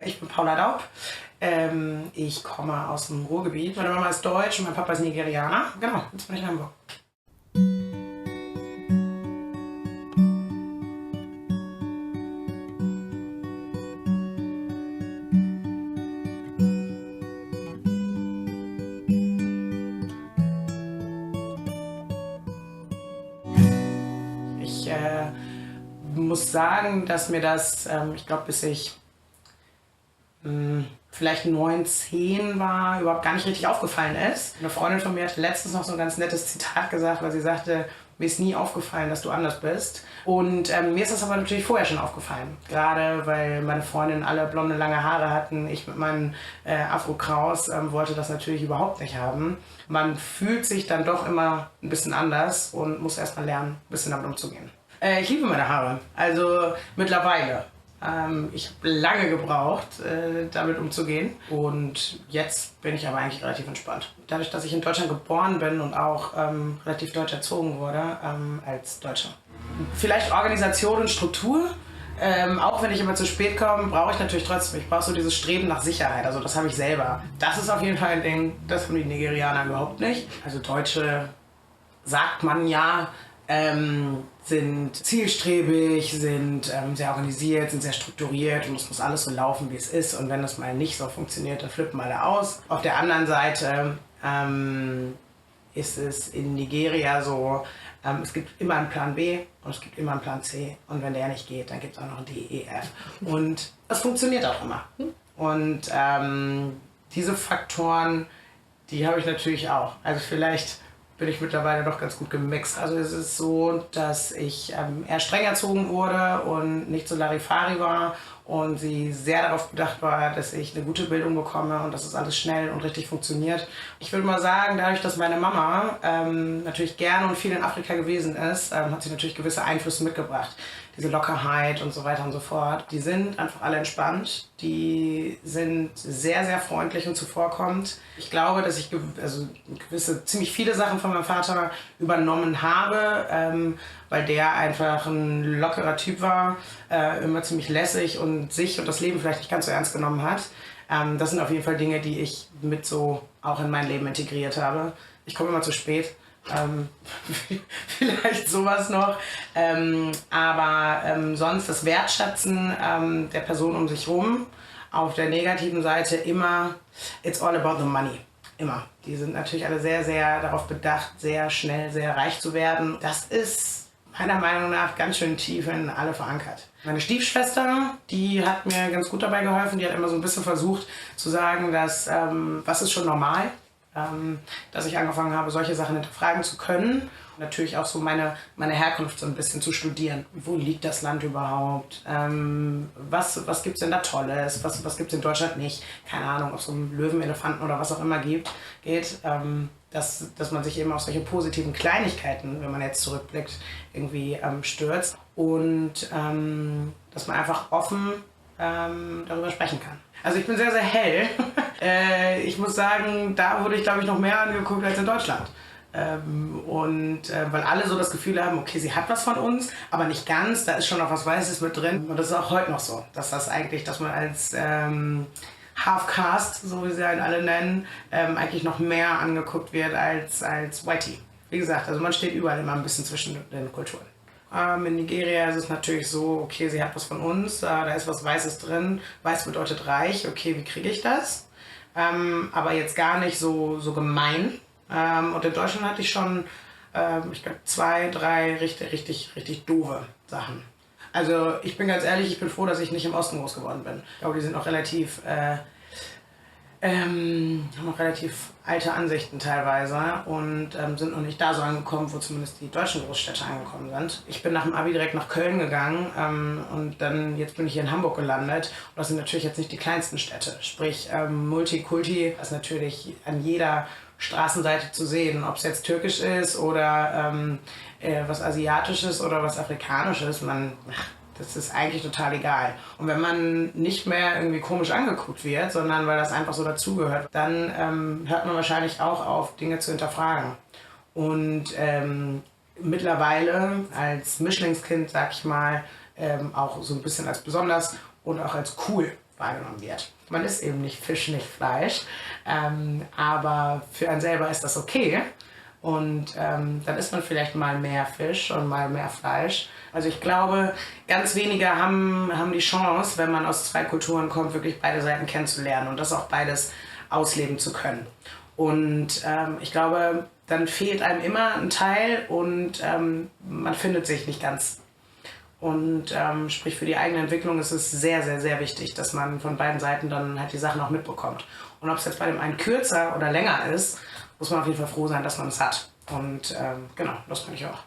Ich bin Paula Daub. Ich komme aus dem Ruhrgebiet. Meine Mama ist deutsch und mein Papa ist Nigerianer. Genau, jetzt bin ich in Hamburg. Ich muss sagen, dass mir das, ich glaube, bis ich vielleicht 9, 10 war, überhaupt gar nicht richtig aufgefallen ist. Eine Freundin von mir hat letztens noch so ein ganz nettes Zitat gesagt, weil sie sagte, mir ist nie aufgefallen, dass du anders bist. Und mir ist das aber natürlich vorher schon aufgefallen. Gerade weil meine Freundinnen alle blonde, lange Haare hatten. Ich mit meinem Afro-Kraus wollte das natürlich überhaupt nicht haben. Man fühlt sich dann doch immer ein bisschen anders und muss erst mal lernen, ein bisschen damit umzugehen. Ich liebe meine Haare, also mittlerweile. Ich habe lange gebraucht, damit umzugehen, und jetzt bin ich aber eigentlich relativ entspannt. Dadurch, dass ich in Deutschland geboren bin und auch relativ deutsch erzogen wurde, als Deutscher. Vielleicht Organisation und Struktur. Auch wenn ich immer zu spät komme, brauche ich natürlich trotzdem. Ich brauche so dieses Streben nach Sicherheit, also das habe ich selber. Das ist auf jeden Fall ein Ding, das haben die Nigerianer überhaupt nicht. Also Deutsche, sagt man ja, sind zielstrebig, sind sehr organisiert, sind sehr strukturiert, und es muss alles so laufen, wie es ist. Und wenn das mal nicht so funktioniert, dann flippen alle aus. Auf der anderen Seite ist es in Nigeria so, es gibt immer einen Plan B und es gibt immer einen Plan C. Und wenn der nicht geht, dann gibt es auch noch einen D, E, F. Und das funktioniert auch immer. Und diese Faktoren, die habe ich natürlich auch. Also vielleicht bin ich mittlerweile doch ganz gut gemixt. Also es ist so, dass ich eher streng erzogen wurde und nicht so Larifari war, und sie sehr darauf bedacht war, dass ich eine gute Bildung bekomme und dass es alles schnell und richtig funktioniert. Ich würde mal sagen, dadurch, dass meine Mama natürlich gerne und viel in Afrika gewesen ist, hat sie natürlich gewisse Einflüsse mitgebracht. Diese Lockerheit und so weiter und so fort. Die sind einfach alle entspannt. Die sind sehr, sehr freundlich und zuvorkommend. Ich glaube, dass ich ziemlich viele Sachen von meinem Vater übernommen habe, weil der einfach ein lockerer Typ war, immer ziemlich lässig und sich und das Leben vielleicht nicht ganz so ernst genommen hat. Das sind auf jeden Fall Dinge, die ich mit so auch in mein Leben integriert habe. Ich komme immer zu spät. Vielleicht sowas noch, aber sonst das Wertschätzen der Person um sich rum. Auf der negativen Seite immer, it's all about the money, immer. Die sind natürlich alle sehr, sehr darauf bedacht, sehr schnell, sehr reich zu werden. Das ist meiner Meinung nach ganz schön tief in alle verankert. Meine Stiefschwester, die hat mir ganz gut dabei geholfen, die hat immer so ein bisschen versucht zu sagen, dass was ist schon normal. Dass ich angefangen habe, solche Sachen hinterfragen zu können. Natürlich auch so meine Herkunft so ein bisschen zu studieren. Wo liegt das Land überhaupt? Was gibt es denn da Tolles? Was gibt es in Deutschland nicht? Keine Ahnung, ob es um Löwen, Elefanten oder was auch immer geht. Dass man sich eben auf solche positiven Kleinigkeiten, wenn man jetzt zurückblickt, irgendwie stürzt. Und dass man einfach offen darüber sprechen kann. Also ich bin sehr, sehr hell. Ich muss sagen, da wurde ich, glaube ich, noch mehr angeguckt als in Deutschland. Weil alle so das Gefühl haben, okay, sie hat was von uns, aber nicht ganz, da ist schon noch was Weißes mit drin. Und das ist auch heute noch so, dass man als Half-Caste, so wie sie halt alle nennen, eigentlich noch mehr angeguckt wird als Whitey. Wie gesagt, also man steht überall immer ein bisschen zwischen den Kulturen. In Nigeria ist es natürlich so, okay, sie hat was von uns, da ist was Weißes drin. Weiß bedeutet reich, okay, wie kriege ich das? Aber jetzt gar nicht so gemein. Und in Deutschland hatte ich schon, ich glaube, 2, 3 richtig doofe Sachen. Also ich bin ganz ehrlich, ich bin froh, dass ich nicht im Osten groß geworden bin. Ich glaube, die sind noch haben noch relativ alte Ansichten teilweise und sind noch nicht da so angekommen, wo zumindest die deutschen Großstädte angekommen sind. Ich bin nach dem Abi direkt nach Köln gegangen und jetzt bin ich hier in Hamburg gelandet. Und das sind natürlich jetzt nicht die kleinsten Städte. Sprich, Multikulti ist natürlich an jeder Straßenseite zu sehen, ob es jetzt türkisch ist oder was Asiatisches oder was Afrikanisches. Das ist eigentlich total egal. Und wenn man nicht mehr irgendwie komisch angeguckt wird, sondern weil das einfach so dazugehört, dann hört man wahrscheinlich auch auf, Dinge zu hinterfragen. Und mittlerweile als Mischlingskind, sag ich mal, auch so ein bisschen als besonders und auch als cool wahrgenommen wird. Man isst eben nicht Fisch, nicht Fleisch, aber für einen selber ist das okay. Und dann isst man vielleicht mal mehr Fisch und mal mehr Fleisch. Also ich glaube, ganz wenige haben die Chance, wenn man aus 2 Kulturen kommt, wirklich beide Seiten kennenzulernen und das auch beides ausleben zu können. Und ich glaube, dann fehlt einem immer ein Teil und man findet sich nicht ganz. Und sprich, für die eigene Entwicklung ist es sehr, sehr, sehr wichtig, dass man von beiden Seiten dann halt die Sachen auch mitbekommt. Und ob es jetzt bei dem einen kürzer oder länger ist, muss man auf jeden Fall froh sein, dass man es hat. Und genau, das finde ich auch.